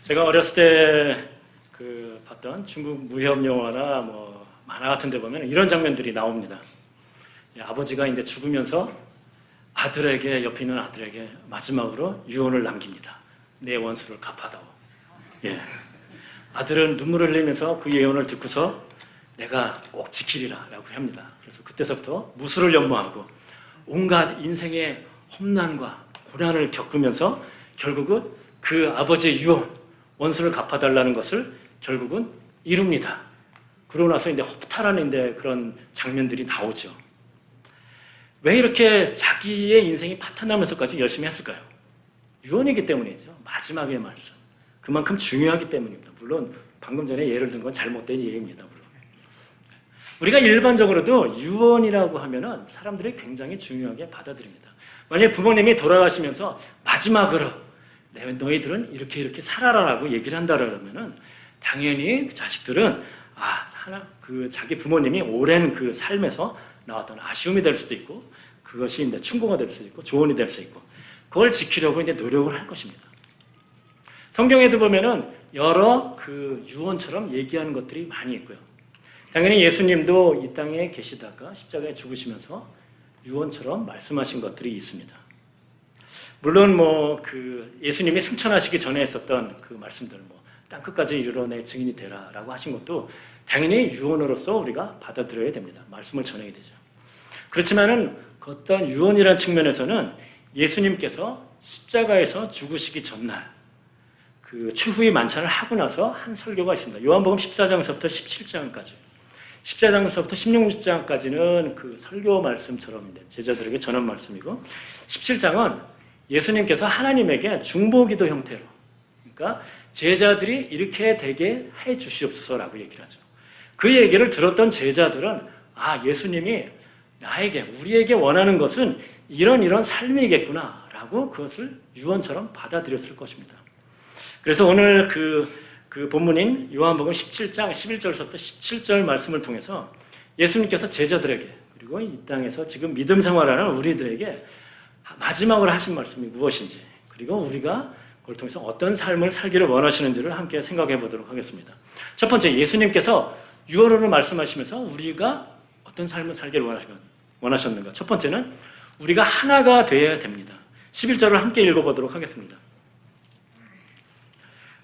제가 어렸을 때 봤던 중국 무협 영화나 뭐 만화 같은 데 보면 이런 장면들이 나옵니다. 아버지가 이제 죽으면서 아들에게, 옆에 있는 아들에게 마지막으로 유언을 남깁니다. 내 원수를 갚아다오. 예. 아들은 눈물을 흘리면서 그 예언을 듣고서 내가 꼭 지키리라 라고 합니다. 그래서 그때서부터 무술을 연모하고 온갖 인생의 험난과 고난을 겪으면서 결국은 그 아버지의 유언, 원수를 갚아달라는 것을 결국은 이룹니다. 그러고 나서 이제 허탈한 이제 그런 장면들이 나오죠. 왜 이렇게 자기의 인생이 파탄나면서까지 열심히 했을까요? 유언이기 때문이죠. 마지막의 말씀. 그만큼 중요하기 때문입니다. 물론 방금 전에 예를 든 건 잘못된 예입니다. 물론. 우리가 일반적으로도 유언이라고 하면은 사람들이 굉장히 중요하게 받아들입니다. 만약에 부모님이 돌아가시면서 마지막으로 너희들은 이렇게 살아라라고 얘기를 한다라면은 당연히 자식들은 자기 부모님이 오랜 그 삶에서 나왔던 아쉬움이 될 수도 있고 그것이 이제 충고가 될 수도 있고 조언이 될 수 있고 그걸 지키려고 이제 노력을 할 것입니다. 성경에도 보면은 여러 그 유언처럼 얘기하는 것들이 많이 있고요. 당연히 예수님도 이 땅에 계시다가 십자가에 죽으시면서 유언처럼 말씀하신 것들이 있습니다. 물론 예수님이 승천하시기 전에 했었던 그 말씀들, 땅 끝까지 이르러 내 증인이 되라라고 하신 것도 당연히 유언으로서 우리가 받아들여야 됩니다. 말씀을 전해야 되죠. 그렇지만은 그 어떤 유언이라는 측면에서는 예수님께서 십자가에서 죽으시기 전날 그 최후의 만찬을 하고 나서 한 설교가 있습니다. 요한복음 14장서부터 17장까지. 14장서부터 16장까지는 그 설교 말씀처럼 제자들에게 전한 말씀이고 17장은 예수님께서 하나님에게 중보기도 형태로 그러니까 제자들이 이렇게 되게 해 주시옵소서라고 얘기를 하죠. 그 얘기를 들었던 제자들은 예수님이 우리에게 원하는 것은 이런 삶이겠구나 라고 그것을 유언처럼 받아들였을 것입니다. 그래서 오늘 그 본문인 요한복음 17장 11절서부터 17절 말씀을 통해서 예수님께서 제자들에게 그리고 이 땅에서 지금 믿음 생활하는 우리들에게 마지막으로 하신 말씀이 무엇인지 그리고 우리가 그걸 통해서 어떤 삶을 살기를 원하시는지를 함께 생각해 보도록 하겠습니다. 첫 번째, 예수님께서 유언으로 말씀하시면서 우리가 어떤 삶을 살기를 원하셨는가. 첫 번째는 우리가 하나가 되어야 됩니다. 11절을 함께 읽어보도록 하겠습니다.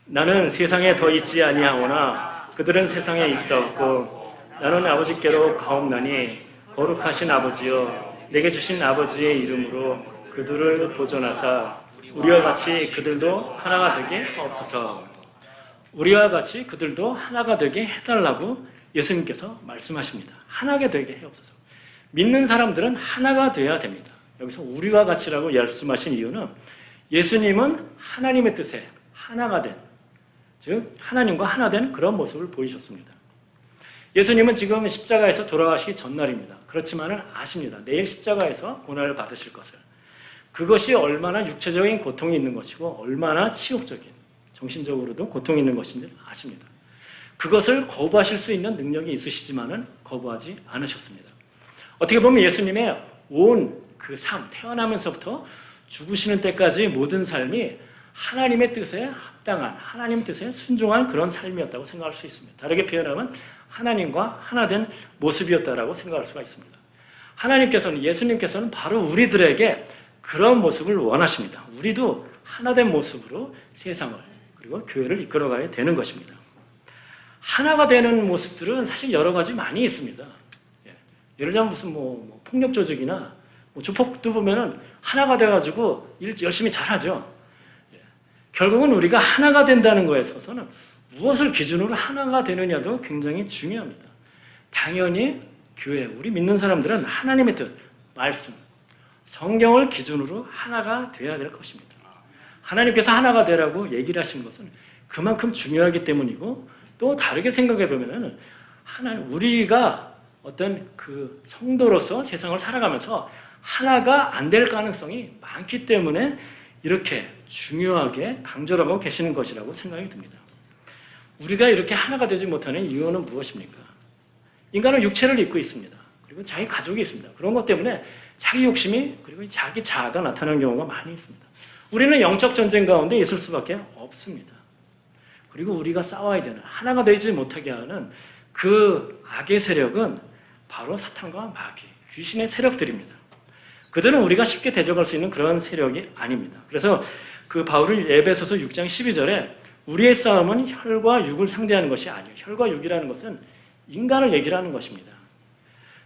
나는 세상에 더 있지 아니하오나 그들은 세상에 있었고 나는 아버지께로 가옵나니 거룩하신 아버지여 내게 주신 아버지의 이름으로 그들을 보존하사 우리와 같이 그들도 하나가 되게 하옵소서. 우리와 같이 그들도 하나가 되게 해달라고 예수님께서 말씀하십니다. 하나가 되게 해옵소서. 믿는 사람들은 하나가 되어야 됩니다. 여기서 우리와 같이라고 말씀하신 이유는 예수님은 하나님의 뜻에 하나가 된 즉 하나님과 하나 된 그런 모습을 보이셨습니다. 예수님은 지금 십자가에서 돌아가시기 전날입니다. 그렇지만은 아십니다. 내일 십자가에서 고난을 받으실 것을. 그것이 얼마나 육체적인 고통이 있는 것이고 얼마나 치욕적인 정신적으로도 고통이 있는 것인지 아십니다. 그것을 거부하실 수 있는 능력이 있으시지만은 거부하지 않으셨습니다. 어떻게 보면 예수님의 온 그 삶, 태어나면서부터 죽으시는 때까지 모든 삶이 하나님의 뜻에 합당한, 하나님 뜻에 순종한 그런 삶이었다고 생각할 수 있습니다. 다르게 표현하면 하나님과 하나 된 모습이었다라고 생각할 수가 있습니다. 예수님께서는 바로 우리들에게 그런 모습을 원하십니다. 우리도 하나 된 모습으로 세상을 그리고 교회를 이끌어가야 되는 것입니다. 하나가 되는 모습들은 사실 여러 가지 많이 있습니다. 예를 들면 무슨 폭력 조직이나 조폭도 보면은 하나가 돼가지고 일 열심히 잘하죠. 결국은 우리가 하나가 된다는 거에 있어서는 무엇을 기준으로 하나가 되느냐도 굉장히 중요합니다. 당연히 교회, 우리 믿는 사람들은 하나님의 뜻, 말씀, 성경을 기준으로 하나가 되어야 될 것입니다. 하나님께서 하나가 되라고 얘기를 하신 것은 그만큼 중요하기 때문이고 또 다르게 생각해 보면은 우리가 어떤 그 성도로서 세상을 살아가면서 하나가 안 될 가능성이 많기 때문에 이렇게 중요하게 강조를 하고 계시는 것이라고 생각이 듭니다. 우리가 이렇게 하나가 되지 못하는 이유는 무엇입니까? 인간은 육체를 입고 있습니다. 그리고 자기 가족이 있습니다. 그런 것 때문에 자기 욕심이 그리고 자기 자아가 나타나는 경우가 많이 있습니다. 우리는 영적 전쟁 가운데 있을 수밖에 없습니다. 그리고 우리가 싸워야 되는, 하나가 되지 못하게 하는 그 악의 세력은 바로 사탄과 마귀, 귀신의 세력들입니다. 그들은 우리가 쉽게 대적할 수 있는 그런 세력이 아닙니다. 그래서 그 바울은 에베소서 6장 12절에 우리의 싸움은 혈과 육을 상대하는 것이 아니에요. 혈과 육이라는 것은 인간을 얘기를 하는 것입니다.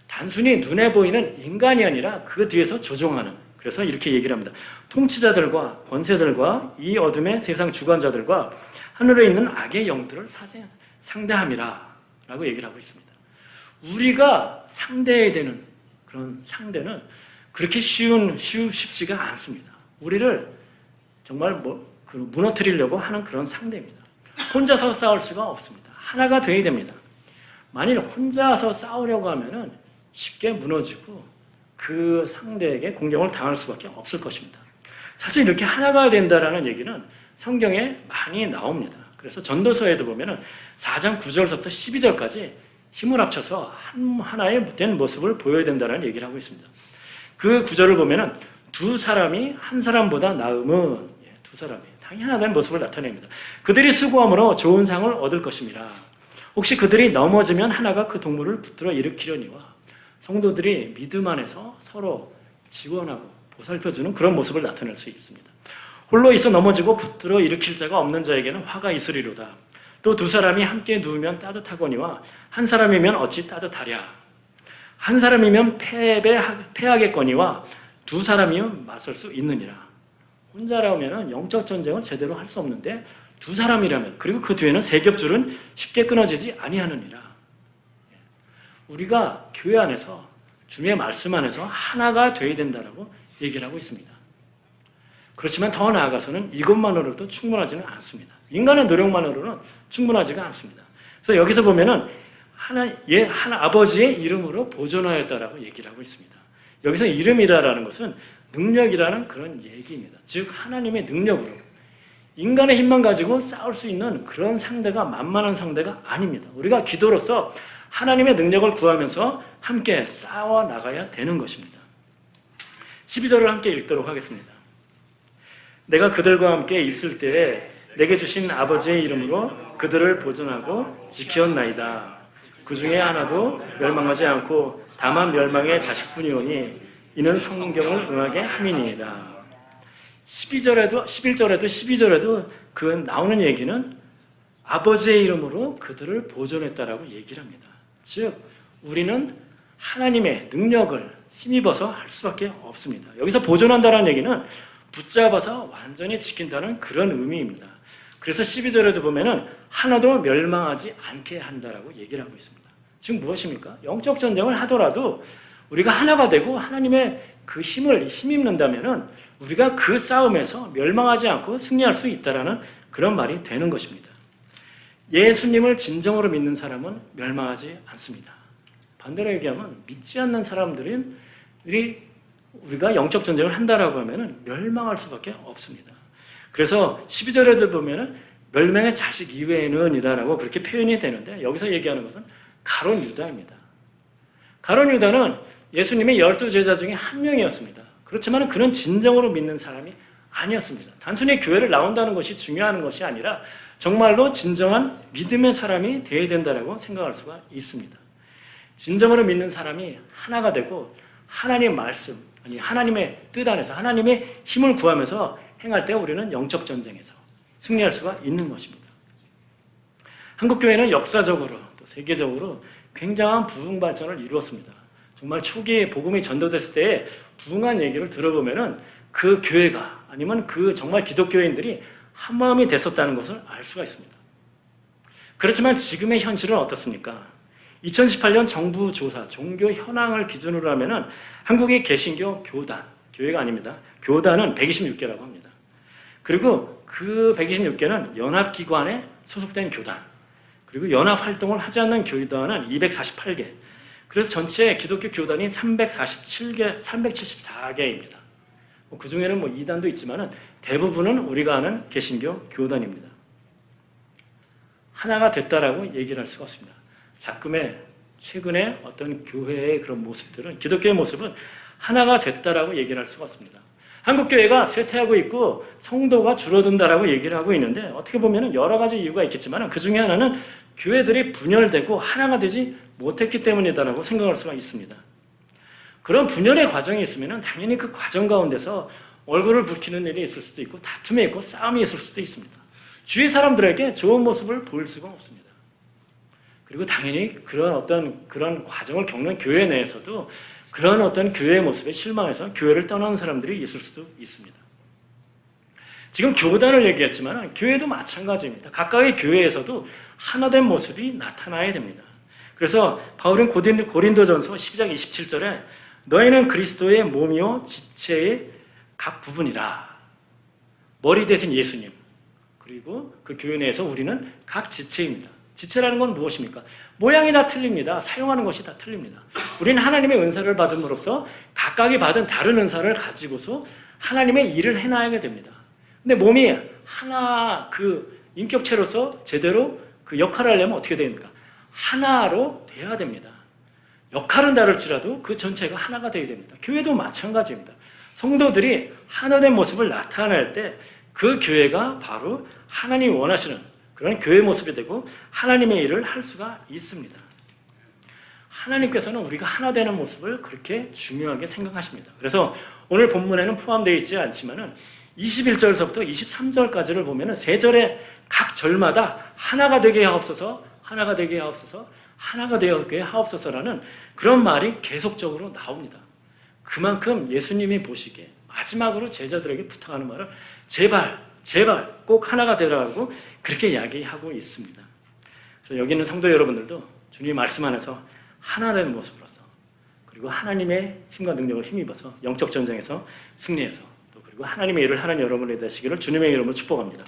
단순히 눈에 보이는 인간이 아니라 그 뒤에서 조종하는, 그래서 이렇게 얘기를 합니다. 통치자들과 권세들과 이 어둠의 세상 주관자들과 하늘에 있는 악의 영들을 상대함이라 라고 얘기를 하고 있습니다. 우리가 상대해야 되는 그런 상대는 그렇게 쉽지가 않습니다. 우리를 정말 무너뜨리려고 하는 그런 상대입니다. 혼자서 싸울 수가 없습니다. 하나가 돼야 됩니다. 만일 혼자서 싸우려고 하면은 쉽게 무너지고 그 상대에게 공격을 당할 수밖에 없을 것입니다. 사실 이렇게 하나가 된다라는 얘기는 성경에 많이 나옵니다. 그래서 전도서에도 보면은 4장 9절부터 12절까지 힘을 합쳐서 하나의 된 모습을 보여야 된다는 얘기를 하고 있습니다. 그 구절을 보면은 두 사람이 한 사람보다 나음은, 두 사람이 당연히 하나 된 모습을 나타냅니다. 그들이 수고함으로 좋은 상을 얻을 것입니다. 혹시 그들이 넘어지면 하나가 그 동물을 붙들어 일으키려니와 성도들이 믿음 안에서 서로 지원하고 보살펴주는 그런 모습을 나타낼 수 있습니다. 홀로 있어 넘어지고 붙들어 일으킬 자가 없는 자에게는 화가 있으리로다. 또 두 사람이 함께 누우면 따뜻하거니와 한 사람이면 어찌 따뜻하랴. 한 사람이면 패하겠거니와 두 사람이면 맞설 수 있느니라. 혼자라면 영적 전쟁을 제대로 할 수 없는데 두 사람이라면, 그리고 그 뒤에는 세 겹줄은 쉽게 끊어지지 아니하느니라. 우리가 교회 안에서 주님의 말씀 안에서 하나가 되어야 된다라고 얘기를 하고 있습니다. 그렇지만 더 나아가서는 이것만으로도 충분하지는 않습니다. 인간의 노력만으로는 충분하지가 않습니다. 그래서 여기서 보면은 하나 아버지의 이름으로 보존하였다라고 얘기를 하고 있습니다. 여기서 이름이라는 것은 능력이라는 그런 얘기입니다. 즉 하나님의 능력으로, 인간의 힘만 가지고 싸울 수 있는 그런 상대가 만만한 상대가 아닙니다. 우리가 기도로서 하나님의 능력을 구하면서 함께 싸워 나가야 되는 것입니다. 12절을 함께 읽도록 하겠습니다. 내가 그들과 함께 있을 때에 내게 주신 아버지의 이름으로 그들을 보존하고 지켰나이다. 그 중에 하나도 멸망하지 않고 다만 멸망의 자식뿐이오니 이는 성경을 응하게 함이니이다. 11절에도 12절에도 그 나오는 얘기는 아버지의 이름으로 그들을 보존했다라고 얘기를 합니다. 즉 우리는 하나님의 능력을 힘입어서 할 수밖에 없습니다. 여기서 보존한다는 얘기는 붙잡아서 완전히 지킨다는 그런 의미입니다. 그래서 12절에도 보면은 하나도 멸망하지 않게 한다라고 얘기를 하고 있습니다. 지금 무엇입니까? 영적 전쟁을 하더라도 우리가 하나가 되고 하나님의 그 힘을 힘입는다면은 우리가 그 싸움에서 멸망하지 않고 승리할 수 있다라는 그런 말이 되는 것입니다. 예수님을 진정으로 믿는 사람은 멸망하지 않습니다. 반대로 얘기하면 믿지 않는 사람들이 우리가 영적 전쟁을 한다라고 하면은 멸망할 수밖에 없습니다. 그래서 12절에도 보면은 멸망의 자식 이외에는 이다라고 그렇게 표현이 되는데 여기서 얘기하는 것은 가룟 유다입니다. 가룟 유다는 예수님의 12제자 중에 한 명이었습니다. 그렇지만 그는 진정으로 믿는 사람이 아니었습니다. 단순히 교회를 나온다는 것이 중요한 것이 아니라 정말로 진정한 믿음의 사람이 되어야 된다고 생각할 수가 있습니다. 진정으로 믿는 사람이 하나가 되고 하나님의 말씀, 아니 하나님의 뜻 안에서 하나님의 힘을 구하면서 행할 때 우리는 영적 전쟁에서 승리할 수가 있는 것입니다. 한국교회는 역사적으로 또 세계적으로 굉장한 부흥 발전을 이루었습니다. 정말 초기에 복음이 전도됐을 때 부흥한 얘기를 들어보면은 그 교회가 아니면 그 정말 기독교인들이 한 마음이 됐었다는 것을 알 수가 있습니다. 그렇지만 지금의 현실은 어떻습니까? 2018년 정부 조사, 종교 현황을 기준으로 하면은 한국의 개신교 교단, 교회가 아닙니다. 교단은 126개라고 합니다. 그리고 그 126개는 연합기관에 소속된 교단, 그리고 연합활동을 하지 않는 교단은 248개. 그래서 전체 기독교 교단이 374개입니다. 그 중에는 이단도 있지만은 대부분은 우리가 아는 개신교 교단입니다. 하나가 됐다라고 얘기를 할 수가 없습니다. 최근에 어떤 교회의 그런 모습들은, 기독교의 모습은 하나가 됐다라고 얘기를 할 수가 없습니다. 한국교회가 쇠퇴하고 있고 성도가 줄어든다라고 얘기를 하고 있는데 어떻게 보면 여러 가지 이유가 있겠지만 그 중에 하나는 교회들이 분열되고 하나가 되지 못했기 때문이다라고 생각할 수가 있습니다. 그런 분열의 과정이 있으면 당연히 그 과정 가운데서 얼굴을 붉히는 일이 있을 수도 있고 다툼이 있고 싸움이 있을 수도 있습니다. 주위 사람들에게 좋은 모습을 보일 수가 없습니다. 그리고 당연히 그런 과정을 겪는 교회 내에서도 그런 어떤 교회의 모습에 실망해서 교회를 떠나는 사람들이 있을 수도 있습니다. 지금 교단을 얘기했지만 교회도 마찬가지입니다. 각각의 교회에서도 하나된 모습이 나타나야 됩니다. 그래서 바울은 고린도전서 12장 27절에 너희는 그리스도의 몸이요 지체의 각 부분이라. 머리 대신 예수님, 그리고 그 교회 내에서 우리는 각 지체입니다. 지체라는 건 무엇입니까? 모양이 다 틀립니다. 사용하는 것이 다 틀립니다. 우리는 하나님의 은사를 받음으로써 각각이 받은 다른 은사를 가지고서 하나님의 일을 해나가게 됩니다. 근데 몸이 하나 그 인격체로서 제대로 그 역할을 하려면 어떻게 됩니까? 하나로 돼야 됩니다. 역할은 다를지라도 그 전체가 하나가 되어야 됩니다. 교회도 마찬가지입니다. 성도들이 하나된 모습을 나타낼 때 그 교회가 바로 하나님이 원하시는 그런 교회 모습이 되고 하나님의 일을 할 수가 있습니다. 하나님께서는 우리가 하나 되는 모습을 그렇게 중요하게 생각하십니다. 그래서 오늘 본문에는 포함되어 있지 않지만 21절서부터 23절까지를 보면 세 절의 각 절마다 하나가 되게 하옵소서, 하나가 되게 하옵소서, 하나가 되게 하옵소서라는 그런 말이 계속적으로 나옵니다. 그만큼 예수님이 보시기에 마지막으로 제자들에게 부탁하는 말은 제발 꼭 하나가 되라고 그렇게 이야기하고 있습니다. 그래서 여기 있는 성도 여러분들도 주님 말씀 안에서 하나 된 모습으로서 그리고 하나님의 힘과 능력을 힘입어서 영적 전쟁에서 승리해서 또 그리고 하나님의 일을 하는 여러분이 되시기를 주님의 이름으로 축복합니다.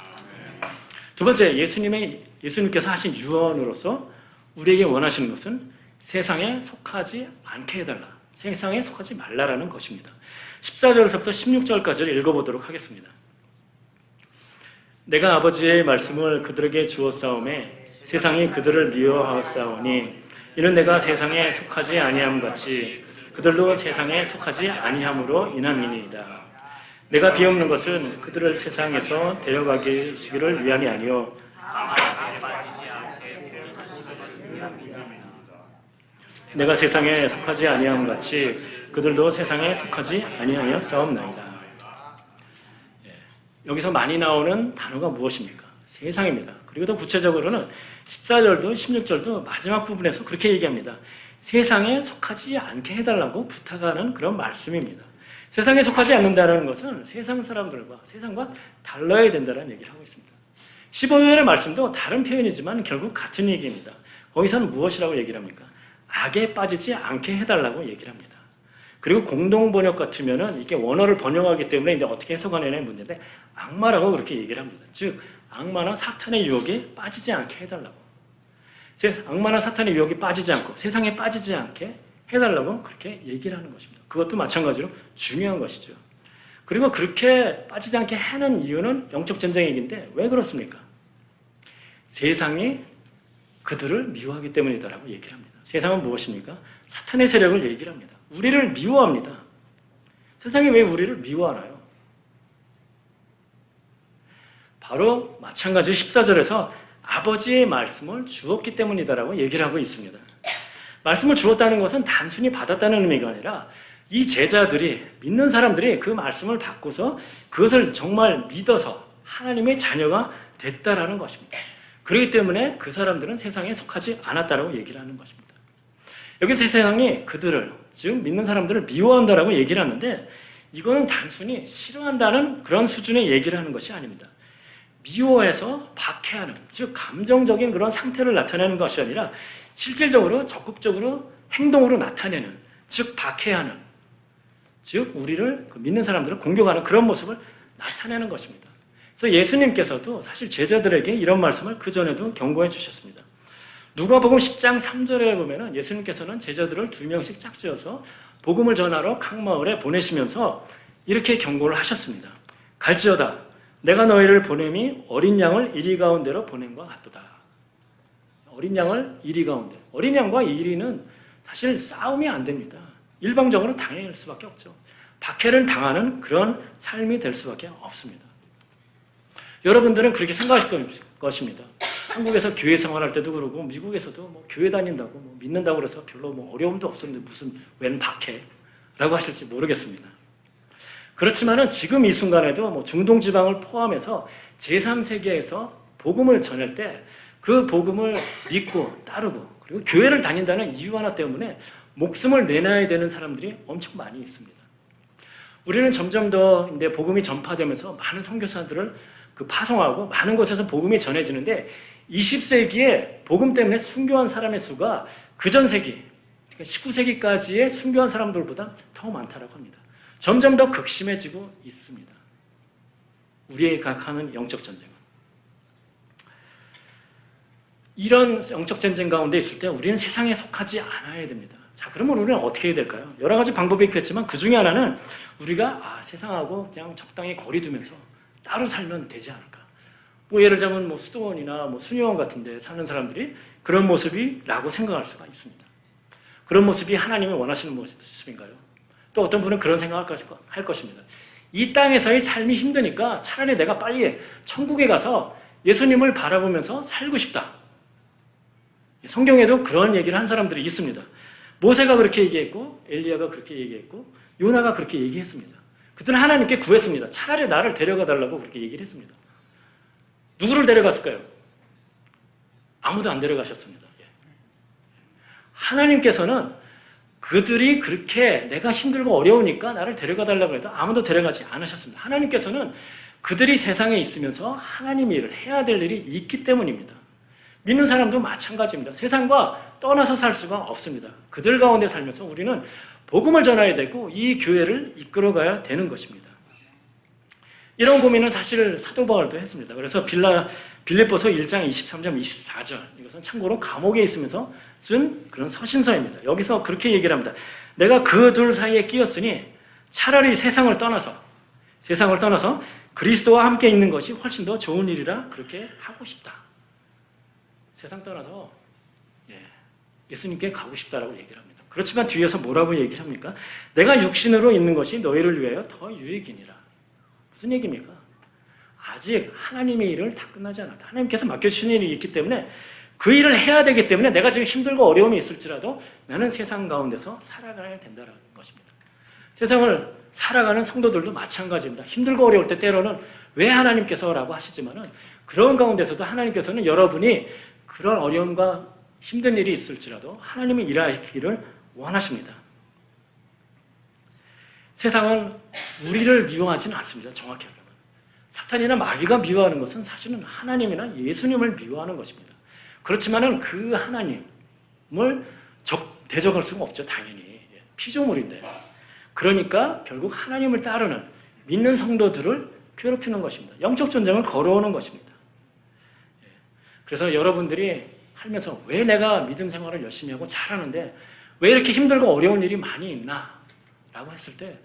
두 번째, 예수님께서 하신 유언으로서 우리에게 원하시는 것은 세상에 속하지 않게 해달라, 세상에 속하지 말라라는 것입니다. 14절에서부터 16절까지를 읽어보도록 하겠습니다. 내가 아버지의 말씀을 그들에게 주었사오매 세상이 그들을 미워하였사오니 이는 내가 세상에 속하지 아니함 같이 그들도 세상에 속하지 아니함으로 인함이니이다. 내가 비옵는 것은 그들을 세상에서 데려가시기를 위함이 아니요 내가 세상에 속하지 아니함 같이 그들도 세상에 속하지 아니하여 싸움나이다. 여기서 많이 나오는 단어가 무엇입니까? 세상입니다. 그리고 더 구체적으로는 14절도 16절도 마지막 부분에서 그렇게 얘기합니다. 세상에 속하지 않게 해달라고 부탁하는 그런 말씀입니다. 세상에 속하지 않는다는 것은 세상 사람들과 세상과 달라야 된다는 얘기를 하고 있습니다. 15절의 말씀도 다른 표현이지만 결국 같은 얘기입니다. 거기서는 무엇이라고 얘기를 합니까? 악에 빠지지 않게 해달라고 얘기를 합니다. 그리고 공동 번역 같으면은 이게 원어를 번역하기 때문에 이제 어떻게 해석하느냐의 문제인데 악마라고 그렇게 얘기를 합니다. 즉 악마나 사탄의 유혹에 빠지지 않게 해달라고. 악마나 사탄의 유혹에 빠지지 않고 세상에 빠지지 않게 해달라고 그렇게 얘기를 하는 것입니다. 그것도 마찬가지로 중요한 것이죠. 그리고 그렇게 빠지지 않게 하는 이유는 영적 전쟁의 얘기인데 왜 그렇습니까? 세상이 그들을 미워하기 때문이다라고 얘기를 합니다. 세상은 무엇입니까? 사탄의 세력을 얘기를 합니다. 우리를 미워합니다. 세상이 왜 우리를 미워하나요? 바로 마찬가지로 14절에서 아버지의 말씀을 주었기 때문이다라고 얘기를 하고 있습니다. 말씀을 주었다는 것은 단순히 받았다는 의미가 아니라 이 제자들이, 믿는 사람들이 그 말씀을 받고서 그것을 정말 믿어서 하나님의 자녀가 됐다라는 것입니다. 그렇기 때문에 그 사람들은 세상에 속하지 않았다라고 얘기를 하는 것입니다. 여기서 세상이 그들을, 즉 믿는 사람들을 미워한다라고 얘기를 하는데 이거는 단순히 싫어한다는 그런 수준의 얘기를 하는 것이 아닙니다. 미워해서 박해하는, 즉 감정적인 그런 상태를 나타내는 것이 아니라 실질적으로 적극적으로 행동으로 나타내는, 즉 박해하는, 즉 우리를 믿는 사람들을 공격하는 그런 모습을 나타내는 것입니다. 그래서 예수님께서도 사실 제자들에게 이런 말씀을 그전에도 경고해 주셨습니다. 누가복음 10장 3절에 보면은 예수님께서는 제자들을 2명씩 짝지어서 복음을 전하러 각 마을에 보내시면서 이렇게 경고를 하셨습니다. 갈지어다 내가 너희를 보냄이 어린 양을 이리 가운데로 보냄과 같도다. 어린 양을 이리 가운데. 어린 양과 이리는 사실 싸움이 안 됩니다. 일방적으로 당할 수밖에 없죠. 박해를 당하는 그런 삶이 될 수밖에 없습니다. 여러분들은 그렇게 생각하실 것입니다. 한국에서 교회 생활할 때도 그러고 미국에서도 뭐 교회 다닌다고 뭐 믿는다고 그래서 별로 뭐 어려움도 없었는데 무슨 웬 박해라고 하실지 모르겠습니다. 그렇지만은 지금 이 순간에도 뭐 중동 지방을 포함해서 제3세계에서 복음을 전할 때 그 복음을 믿고 따르고 그리고 교회를 다닌다는 이유 하나 때문에 목숨을 내놔야 되는 사람들이 엄청 많이 있습니다. 우리는 점점 더 이제 복음이 전파되면서 많은 선교사들을 파송하고 많은 곳에서 복음이 전해지는데 20세기에 복음 때문에 순교한 사람의 수가 그전 세기, 그러니까 19세기까지의 순교한 사람들보다 더 많다고 합니다. 점점 더 극심해지고 있습니다. 우리의 각하는 영적 전쟁은. 이런 영적 전쟁 가운데 있을 때 우리는 세상에 속하지 않아야 됩니다. 자, 그러면 우리는 어떻게 해야 될까요? 여러 가지 방법이 있겠지만 그 중에 하나는 우리가 세상하고 그냥 적당히 거리 두면서 따로 살면 되지 않을까. 뭐 예를 들자면 뭐 수도원이나 뭐 수녀원 같은 데 사는 사람들이 그런 모습이라고 생각할 수가 있습니다. 그런 모습이 하나님이 원하시는 모습인가요? 또 어떤 분은 그런 생각을 할 것입니다. 이 땅에서의 삶이 힘드니까 차라리 내가 빨리 천국에 가서 예수님을 바라보면서 살고 싶다. 성경에도 그런 얘기를 한 사람들이 있습니다. 모세가 그렇게 얘기했고 엘리야가 그렇게 얘기했고 요나가 그렇게 얘기했습니다. 그들은 하나님께 구했습니다. 차라리 나를 데려가 달라고 그렇게 얘기를 했습니다. 누구를 데려갔을까요? 아무도 안 데려가셨습니다. 하나님께서는 그들이 그렇게 내가 힘들고 어려우니까 나를 데려가 달라고 해도 아무도 데려가지 않으셨습니다. 하나님께서는 그들이 세상에 있으면서 하나님의 일을 해야 될 일이 있기 때문입니다. 믿는 사람도 마찬가지입니다. 세상과 떠나서 살 수가 없습니다. 그들 가운데 살면서 우리는 복음을 전해야 되고 이 교회를 이끌어가야 되는 것입니다. 이런 고민은 사실 사도 바울도 했습니다. 그래서 빌립보서 1장 23절 24절 이것은 참고로 감옥에 있으면서 쓴 그런 서신서입니다. 여기서 그렇게 얘기를 합니다. 내가 그 둘 사이에 끼었으니 차라리 세상을 떠나서 그리스도와 함께 있는 것이 훨씬 더 좋은 일이라 그렇게 하고 싶다. 세상 떠나서 예수님께 가고 싶다라고 얘기를 합니다. 그렇지만 뒤에서 뭐라고 얘기를 합니까? 내가 육신으로 있는 것이 너희를 위하여 더 유익이니라. 무슨 얘기입니까? 아직 하나님의 일을 다 끝나지 않았다. 하나님께서 맡겨주신 일이 있기 때문에 그 일을 해야 되기 때문에 내가 지금 힘들고 어려움이 있을지라도 나는 세상 가운데서 살아가야 된다는 것입니다. 세상을 살아가는 성도들도 마찬가지입니다. 힘들고 어려울 때 때로는 왜 하나님께서라고 하시지만은 그런 가운데서도 하나님께서는 여러분이 그런 어려움과 힘든 일이 있을지라도 하나님이 일하시기를 원하십니다. 세상은 우리를 미워하지는 않습니다. 정확히 하면. 사탄이나 마귀가 미워하는 것은 사실은 하나님이나 예수님을 미워하는 것입니다. 그렇지만은 그 하나님을 대적할 수가 없죠. 당연히. 피조물인데. 그러니까 결국 하나님을 따르는 믿는 성도들을 괴롭히는 것입니다. 영적 전쟁을 걸어오는 것입니다. 그래서 여러분들이 살면서 왜 내가 믿음 생활을 열심히 하고 잘하는데 왜 이렇게 힘들고 어려운 일이 많이 있나? 라고 했을 때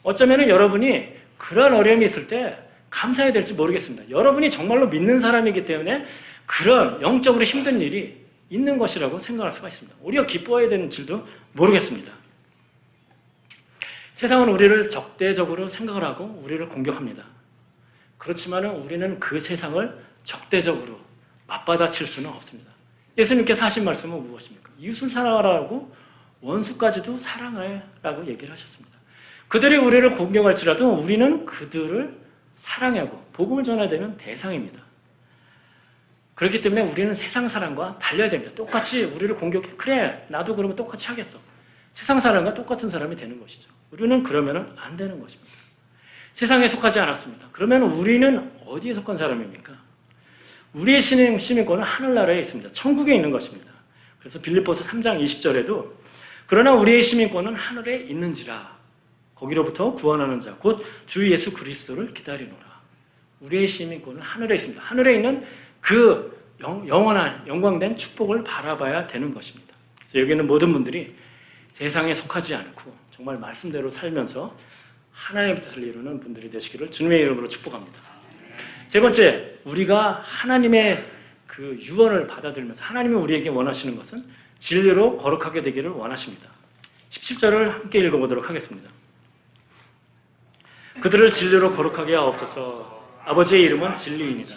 어쩌면 여러분이 그런 어려움이 있을 때 감사해야 될지 모르겠습니다. 여러분이 정말로 믿는 사람이기 때문에 그런 영적으로 힘든 일이 있는 것이라고 생각할 수가 있습니다. 오히려 기뻐해야 되는 줄도 모르겠습니다. 세상은 우리를 적대적으로 생각을 하고 우리를 공격합니다. 그렇지만 우리는 그 세상을 적대적으로 맞받아칠 수는 없습니다. 예수님께서 하신 말씀은 무엇입니까? 이웃을 사랑하라고 원수까지도 사랑하라고 얘기를 하셨습니다. 그들이 우리를 공격할지라도 우리는 그들을 사랑하고 복음을 전해야 되는 대상입니다. 그렇기 때문에 우리는 세상 사람과 달려야 됩니다. 똑같이 우리를 공격해. 그래, 나도 그러면 똑같이 하겠어. 세상 사람과 똑같은 사람이 되는 것이죠. 우리는 그러면 안 되는 것입니다. 세상에 속하지 않았습니다. 그러면 우리는 어디에 속한 사람입니까? 우리의 시민권은 하늘나라에 있습니다. 천국에 있는 것입니다. 그래서 빌립보서 3장 20절에도 그러나 우리의 시민권은 하늘에 있는지라 거기로부터 구원하는 자 곧 주 예수 그리스도를 기다리노라. 우리의 시민권은 하늘에 있습니다. 하늘에 있는 그 영원한 영광된 축복을 바라봐야 되는 것입니다. 그래서 여기는 모든 분들이 세상에 속하지 않고 정말 말씀대로 살면서 하나님의 뜻을 이루는 분들이 되시기를 주님의 이름으로 축복합니다. 세 번째, 우리가 하나님의 그 유언을 받아들면서 하나님이 우리에게 원하시는 것은 진리로 거룩하게 되기를 원하십니다. 17절을 함께 읽어보도록 하겠습니다. 그들을 진리로 거룩하게 하옵소서. 아버지의 이름은 진리입니다.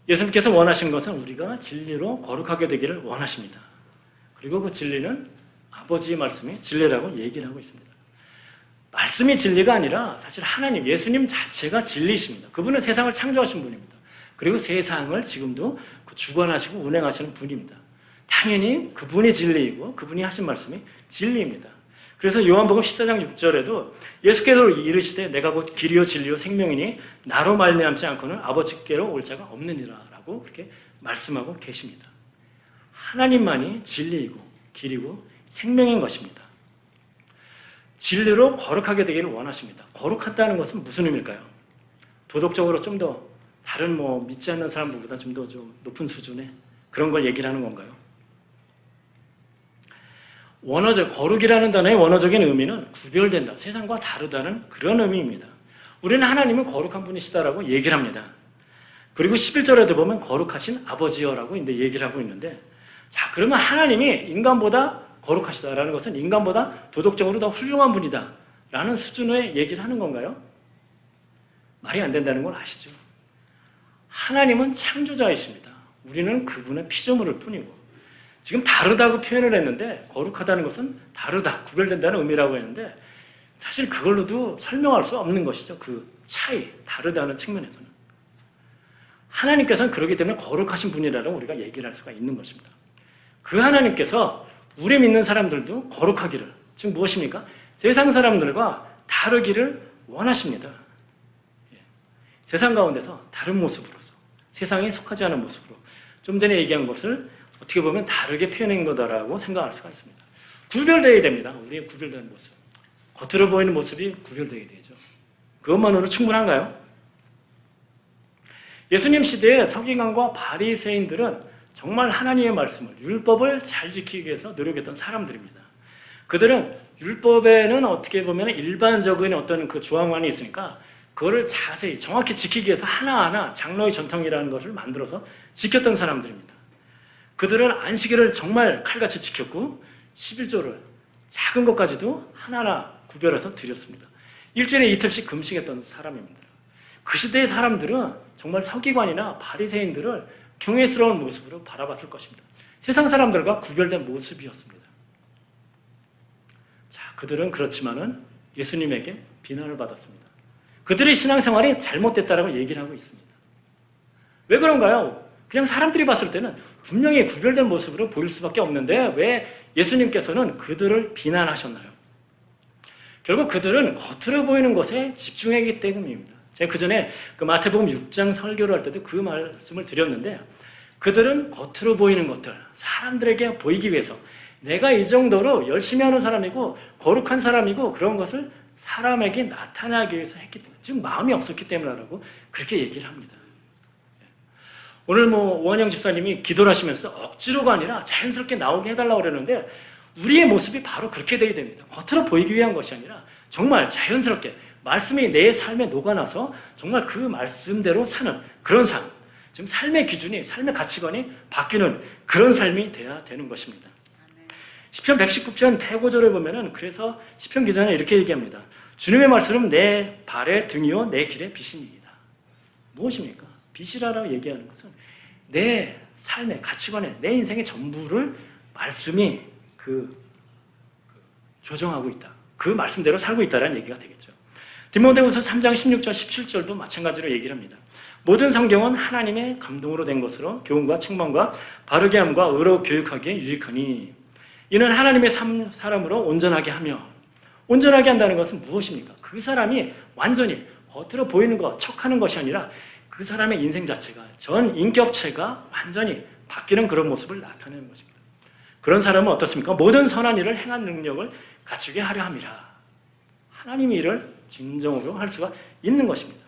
예수님께서 원하신 것은 우리가 진리로 거룩하게 되기를 원하십니다. 그리고 그 진리는 아버지의 말씀이 진리라고 얘기를 하고 있습니다. 말씀이 진리가 아니라 사실 하나님, 예수님 자체가 진리이십니다. 그분은 세상을 창조하신 분입니다. 그리고 세상을 지금도 주관하시고 운행하시는 분입니다. 당연히 그분이 진리이고 그분이 하신 말씀이 진리입니다. 그래서 요한복음 14장 6절에도 예수께서 이르시되 내가 곧 길이요 진리요 생명이니 나로 말미암지 않고는 아버지께로 올 자가 없느니라 라고 그렇게 말씀하고 계십니다. 하나님만이 진리이고 길이고 생명인 것입니다. 진리로 거룩하게 되기를 원하십니다. 거룩하다는 것은 무슨 의미일까요? 도덕적으로 좀 더 다른 믿지 않는 사람들보다 좀 더 좀 높은 수준의 그런 걸 얘기를 하는 건가요? 거룩이라는 단어의 원어적인 의미는 구별된다, 세상과 다르다는 그런 의미입니다. 우리는 하나님은 거룩한 분이시다라고 얘기를 합니다. 그리고 11절에도 보면 거룩하신 아버지여라고 이제 얘기를 하고 있는데, 자, 그러면 하나님이 인간보다 거룩하시다라는 것은 인간보다 도덕적으로 더 훌륭한 분이다 라는 수준의 얘기를 하는 건가요? 말이 안 된다는 걸 아시죠? 하나님은 창조자이십니다. 우리는 그분의 피조물일 뿐이고, 지금 다르다고 표현을 했는데 거룩하다는 것은 다르다, 구별된다는 의미라고 했는데 사실 그걸로도 설명할 수 없는 것이죠. 그 차이, 다르다는 측면에서는. 하나님께서는 그렇기 때문에 거룩하신 분이라고 우리가 얘기를 할 수가 있는 것입니다. 그 하나님께서 우리 믿는 사람들도 거룩하기를, 지금 무엇입니까? 세상 사람들과 다르기를 원하십니다. 세상 가운데서 다른 모습으로서, 세상에 속하지 않은 모습으로, 좀 전에 얘기한 것을 어떻게 보면 다르게 표현한 거다라고 생각할 수가 있습니다. 구별되어야 됩니다. 우리의 구별된 모습. 겉으로 보이는 모습이 구별되어야 되죠. 그것만으로 충분한가요? 예수님 시대의 서기관과 바리새인들은 정말 하나님의 말씀을, 율법을 잘 지키기 위해서 노력했던 사람들입니다. 그들은 율법에는 어떻게 보면 일반적인 어떤 그 조항만이 있으니까 그거를 자세히 정확히 지키기 위해서 하나하나 장로의 전통이라는 것을 만들어서 지켰던 사람들입니다. 그들은 안식일을 정말 칼같이 지켰고 11조를 작은 것까지도 하나하나 구별해서 드렸습니다. 일주일에 이틀씩 금식했던 사람입니다. 그 시대의 사람들은 정말 서기관이나 바리새인들을 경외스러운 모습으로 바라봤을 것입니다. 세상 사람들과 구별된 모습이었습니다. 자, 그들은 그렇지만은 예수님에게 비난을 받았습니다. 그들의 신앙생활이 잘못됐다라고 얘기를 하고 있습니다. 왜 그런가요? 그냥 사람들이 봤을 때는 분명히 구별된 모습으로 보일 수밖에 없는데 왜 예수님께서는 그들을 비난하셨나요? 결국 그들은 겉으로 보이는 것에 집중했기 때문입니다. 제가 그 전에 그 마태복음 6장 설교를 할 때도 그 말씀을 드렸는데, 그들은 겉으로 보이는 것들, 사람들에게 보이기 위해서 내가 이 정도로 열심히 하는 사람이고 거룩한 사람이고 그런 것을 사람에게 나타나기 위해서 했기 때문에, 지금 마음이 없었기 때문이라고 그렇게 얘기를 합니다. 오늘 오한영 집사님이 기도를 하시면서 억지로가 아니라 자연스럽게 나오게 해달라고 그러는데, 우리의 모습이 바로 그렇게 되어야 됩니다. 겉으로 보이기 위한 것이 아니라 정말 자연스럽게 말씀이 내 삶에 녹아나서 정말 그 말씀대로 사는 그런 삶, 지금 삶의 기준이, 삶의 가치관이 바뀌는 그런 삶이 돼야 되는 것입니다. 시편 119편 105절에 보면은, 그래서 시편 기자는 이렇게 얘기합니다. 주님의 말씀은 내 발의 등이요 내 길의 빛이니이다. 무엇입니까? 빛이라고 얘기하는 것은 내 삶의 가치관에, 내 인생의 전부를 말씀이 조정하고 있다. 그 말씀대로 살고 있다는 얘기가 되겠죠. 디모데후서 3장 16절 17절도 마찬가지로 얘기를 합니다. 모든 성경은 하나님의 감동으로 된 것으로 교훈과 책망과 바르게 함과 의로 교육하기에 유익하니, 이는 하나님의 사람으로 온전하게 하며, 온전하게 한다는 것은 무엇입니까? 그 사람이 완전히 겉으로 보이는 것, 척하는 것이 아니라 그 사람의 인생 자체가, 전 인격체가 완전히 바뀌는 그런 모습을 나타내는 것입니다. 그런 사람은 어떻습니까? 모든 선한 일을 행한 능력을 갖추게 하려 함이라. 하나님의 일을 진정으로 할 수가 있는 것입니다.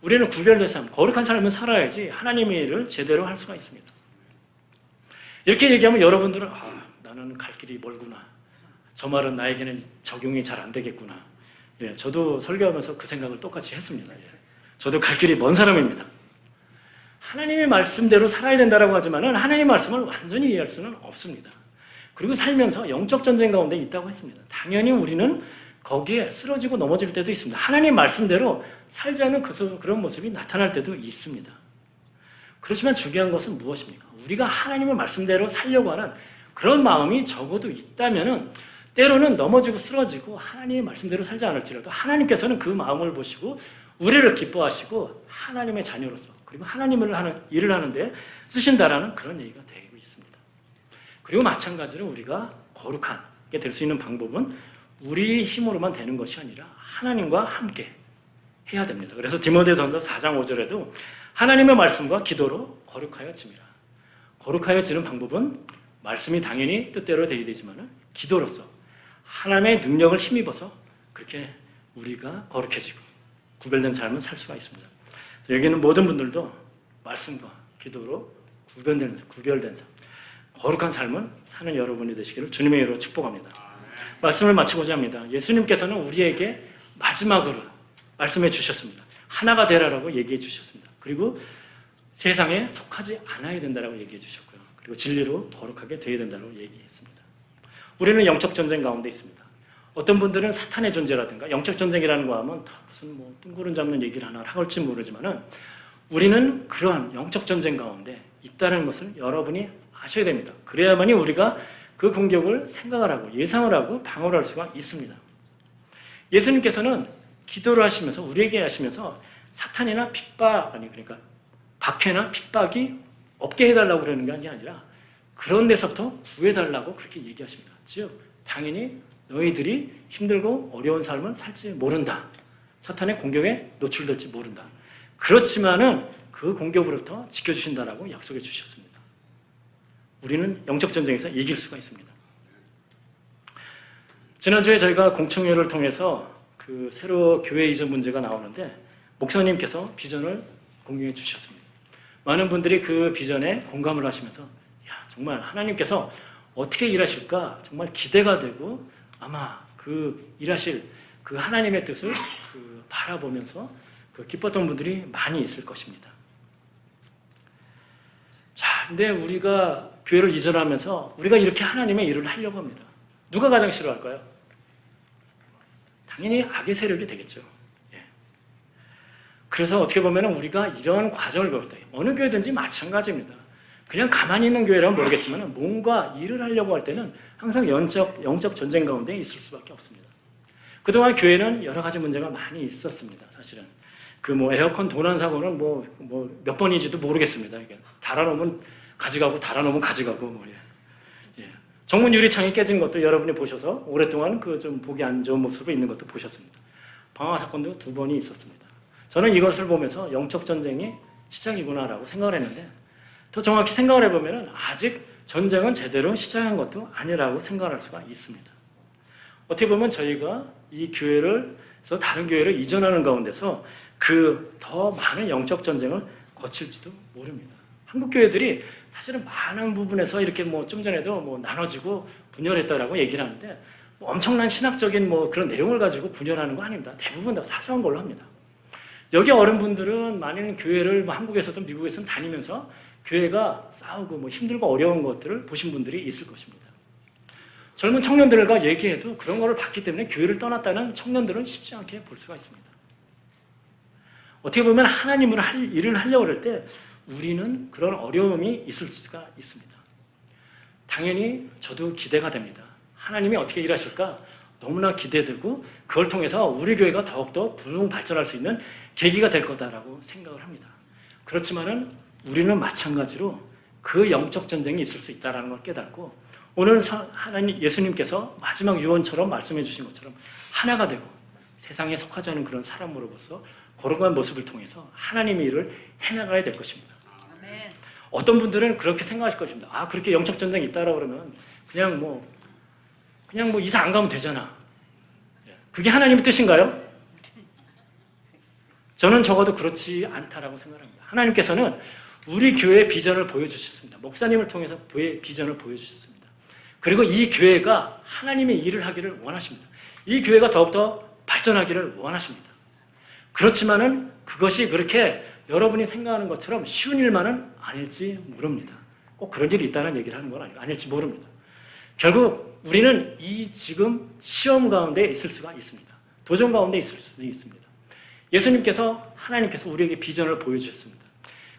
우리는 구별된 삶, 거룩한 삶을 살아야지 하나님의 일을 제대로 할 수가 있습니다. 이렇게 얘기하면 여러분들은 나는 갈 길이 멀구나. 저 말은 나에게는 적용이 잘 안 되겠구나. 저도 설교하면서 그 생각을 똑같이 했습니다. 저도 갈 길이 먼 사람입니다. 하나님의 말씀대로 살아야 된다고 하지만 하나님의 말씀을 완전히 이해할 수는 없습니다. 그리고 살면서 영적 전쟁 가운데 있다고 했습니다. 당연히 우리는 거기에 쓰러지고 넘어질 때도 있습니다. 하나님 말씀대로 살지 않는 그런 모습이 나타날 때도 있습니다. 그렇지만 중요한 것은 무엇입니까? 우리가 하나님의 말씀대로 살려고 하는 그런 마음이 적어도 있다면은 때로는 넘어지고 쓰러지고 하나님의 말씀대로 살지 않을지라도 하나님께서는 그 마음을 보시고 우리를 기뻐하시고 하나님의 자녀로서 그리고 하나님을 하는 일을 하는데 쓰신다라는 그런 얘기가 되고 있습니다. 그리고 마찬가지로 우리가 거룩하게 될 수 있는 방법은 우리 힘으로만 되는 것이 아니라 하나님과 함께 해야 됩니다. 그래서 디모데전서 4장 5절에도 하나님의 말씀과 기도로 거룩하여 지미라. 거룩하여 지는 방법은 말씀이 당연히 뜻대로 되어야 되지만 기도로서 하나님의 능력을 힘입어서 그렇게 우리가 거룩해지고 구별된 삶을 살 수가 있습니다. 여기는 모든 분들도 말씀과 기도로 구별된 삶, 거룩한 삶을 사는 여러분이 되시기를 주님의 이름으로 축복합니다. 말씀을 마치고자 합니다. 예수님께서는 우리에게 마지막으로 말씀해 주셨습니다. 하나가 되라라고 얘기해 주셨습니다. 그리고 세상에 속하지 않아야 된다라고 얘기해 주셨고요. 그리고 진리로 거룩하게 되어야 된다고 얘기했습니다. 우리는 영적 전쟁 가운데 있습니다. 어떤 분들은 사탄의 존재라든가 영적 전쟁이라는 거 하면 다 무슨 뭐 뜬구름 잡는 얘기를 하나 할지 모르지만은 우리는 그러한 영적 전쟁 가운데 있다는 것을 여러분이 아셔야 됩니다. 그래야만이 우리가 그 공격을 생각을 하고 예상을 하고 방어를 할 수가 있습니다. 예수님께서는 기도를 하시면서 우리에게 하시면서 사탄이나 그러니까 박해나 핍박이 없게 해달라고 그러는 게 아니라 그런 데서부터 구해달라고 그렇게 얘기하십니다. 즉 당연히 너희들이 힘들고 어려운 삶을 살지 모른다. 사탄의 공격에 노출될지 모른다. 그렇지만은 그 공격으로부터 지켜주신다라고 약속해 주셨습니다. 우리는 영적 전쟁에서 이길 수가 있습니다. 지난주에 저희가 공청회를 통해서 그 새로 교회 이전 문제가 나오는데 목사님께서 비전을 공유해 주셨습니다. 많은 분들이 그 비전에 공감을 하시면서 야, 정말 하나님께서 어떻게 일하실까 정말 기대가 되고 아마 그 일하실 그 하나님의 뜻을 바라보면서 기뻤던 분들이 많이 있을 것입니다. 자, 근데 우리가 교회를 이전하면서 우리가 이렇게 하나님의 일을 하려고 합니다. 누가 가장 싫어할까요? 당연히 악의 세력이 되겠죠. 예. 그래서 어떻게 보면 우리가 이런 과정을 겪을 때 어느 교회든지 마찬가지입니다. 그냥 가만히 있는 교회라면 모르겠지만 뭔가 일을 하려고 할 때는 항상 영적 전쟁 가운데 있을 수밖에 없습니다. 그동안 교회는 여러 가지 문제가 많이 있었습니다. 사실은 에어컨 도난 사고는 몇 번인지도 모르겠습니다. 이게 달아놓으면 가져가고 달아놓으면 가져가고 예. 정문 유리창이 깨진 것도 여러분이 보셔서 오랫동안 좀 보기 안 좋은 모습으로 있는 것도 보셨습니다. 방화 사건도 2번이 있었습니다. 저는 이것을 보면서 영적 전쟁이 시작이구나라고 생각을 했는데 더 정확히 생각을 해보면 아직 전쟁은 제대로 시작한 것도 아니라고 생각할 수가 있습니다. 어떻게 보면 저희가 이 교회에서 다른 교회를 이전하는 가운데서 더 많은 영적 전쟁을 거칠지도 모릅니다. 한국 교회들이 사실은 많은 부분에서 이렇게 좀 전에도 나눠지고 분열했다라고 얘기를 하는데 엄청난 신학적인 그런 내용을 가지고 분열하는 거 아닙니다. 대부분 다 사소한 걸로 합니다. 여기 어른분들은 많은 교회를 한국에서든 미국에서든 다니면서 교회가 싸우고 힘들고 어려운 것들을 보신 분들이 있을 것입니다. 젊은 청년들과 얘기해도 그런 거를 봤기 때문에 교회를 떠났다는 청년들은 쉽지 않게 볼 수가 있습니다. 어떻게 보면 하나님을 일을 하려고 할 때 우리는 그런 어려움이 있을 수가 있습니다. 당연히 저도 기대가 됩니다. 하나님이 어떻게 일하실까 너무나 기대되고 그걸 통해서 우리 교회가 더욱더 부흥 발전할 수 있는 계기가 될 거다라고 생각을 합니다. 그렇지만은 우리는 마찬가지로 그 영적 전쟁이 있을 수 있다는 걸 깨닫고 오늘 하나님 예수님께서 마지막 유언처럼 말씀해 주신 것처럼 하나가 되고 세상에 속하지 않은 그런 사람으로서 거룩한 모습을 통해서 하나님의 일을 해나가야 될 것입니다. 아멘. 어떤 분들은 그렇게 생각하실 것입니다. 그렇게 영적 전쟁이 있다라고 그러면 그냥 이사 안 가면 되잖아. 그게 하나님의 뜻인가요? 저는 적어도 그렇지 않다라고 생각합니다. 하나님께서는 우리 교회의 비전을 보여주셨습니다. 목사님을 통해서 비전을 보여주셨습니다. 그리고 이 교회가 하나님의 일을 하기를 원하십니다. 이 교회가 더욱더 발전하기를 원하십니다. 그렇지만은 그것이 그렇게 여러분이 생각하는 것처럼 쉬운 일만은 아닐지 모릅니다. 꼭 그런 일이 있다는 얘기를 하는 건 아닐지 모릅니다. 결국 우리는 이 지금 시험 가운데 있을 수가 있습니다. 도전 가운데 있을 수 있습니다. 예수님께서 하나님께서 우리에게 비전을 보여주셨습니다.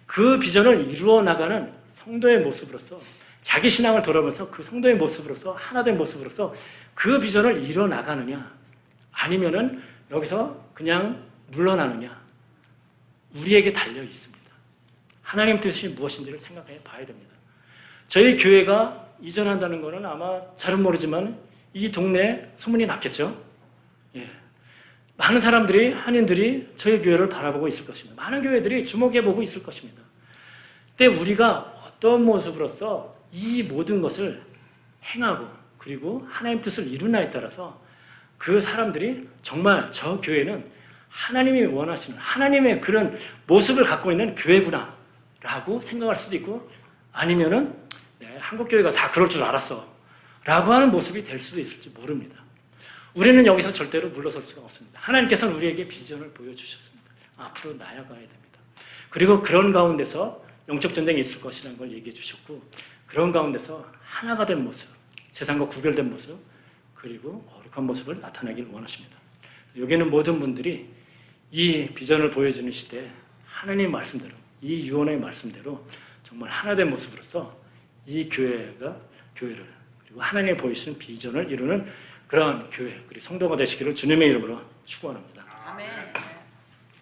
그 비전을 이루어 나가는 성도의 모습으로서 자기 신앙을 돌아보면서 그 성도의 모습으로서 하나된 모습으로서 그 비전을 이루어 나가느냐 아니면은 여기서 그냥 물러나느냐 우리에게 달려 있습니다. 하나님 뜻이 무엇인지를 생각해 봐야 됩니다. 저희 교회가 이전한다는 것은 아마 잘은 모르지만 이 동네에 소문이 났겠죠. 예. 많은 사람들이 한인들이 저희 교회를 바라보고 있을 것입니다. 많은 교회들이 주목해보고 있을 것입니다. 그때 우리가 어떤 모습으로서 이 모든 것을 행하고 그리고 하나님 뜻을 이루나에 따라서 그 사람들이 정말 저 교회는 하나님이 원하시는 하나님의 그런 모습을 갖고 있는 교회구나 라고 생각할 수도 있고 아니면은 한국 교회가 다 그럴 줄 알았어 라고 하는 모습이 될 수도 있을지 모릅니다. 우리는 여기서 절대로 물러설 수가 없습니다. 하나님께서는 우리에게 비전을 보여주셨습니다. 앞으로 나아가야 됩니다. 그리고 그런 가운데서 영적 전쟁이 있을 것이라는 걸 얘기해 주셨고 그런 가운데서 하나가 된 모습, 세상과 구별된 모습 그리고 거룩한 모습을 나타내길 원하십니다. 여기는 모든 분들이 이 비전을 보여주는 시대에 하나님의 말씀대로 이 유언의 말씀대로 정말 하나된 모습으로서 이 교회를 그리고 하나님이 보이시는 비전을 이루는 그런 교회 그리고 성도가 되시기를 주님의 이름으로 축원합니다. 아멘.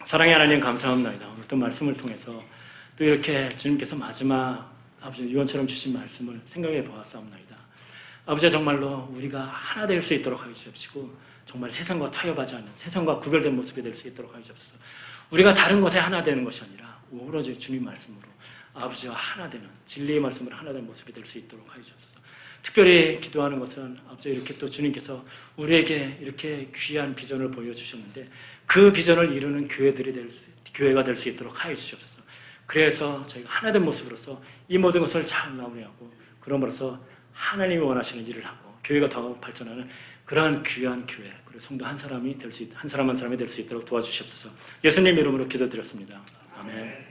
사랑의 하나님 감사합니다. 오늘 또 말씀을 통해서 또 이렇게 주님께서 마지막 아버지 유언처럼 주신 말씀을 생각해 보았사옵나이다. 아버지 정말로 우리가 하나 될 수 있도록 하여 주옵시고 정말 세상과 타협하지 않는 세상과 구별된 모습이 될 수 있도록 하여 주옵소서. 우리가 다른 것에 하나 되는 것이 아니라 오로지 주님 말씀으로 아버지와 하나 되는 진리의 말씀으로 하나 된 모습이 될 수 있도록 하여 주옵소서. 특별히 기도하는 것은 아버지 이렇게 또 주님께서 우리에게 이렇게 귀한 비전을 보여주셨는데 그 비전을 이루는 교회가 될 수 있도록 하여 주시옵소서. 그래서 저희가 하나된 모습으로서 이 모든 것을 잘 마무리하고 그럼으로써 하나님이 원하시는 일을 하고 교회가 더 발전하는 그러한 귀한 교회 그리고 성도 한 사람 한 사람이 될 수 있도록 도와주시옵소서. 예수님 이름으로 기도드렸습니다. 아멘.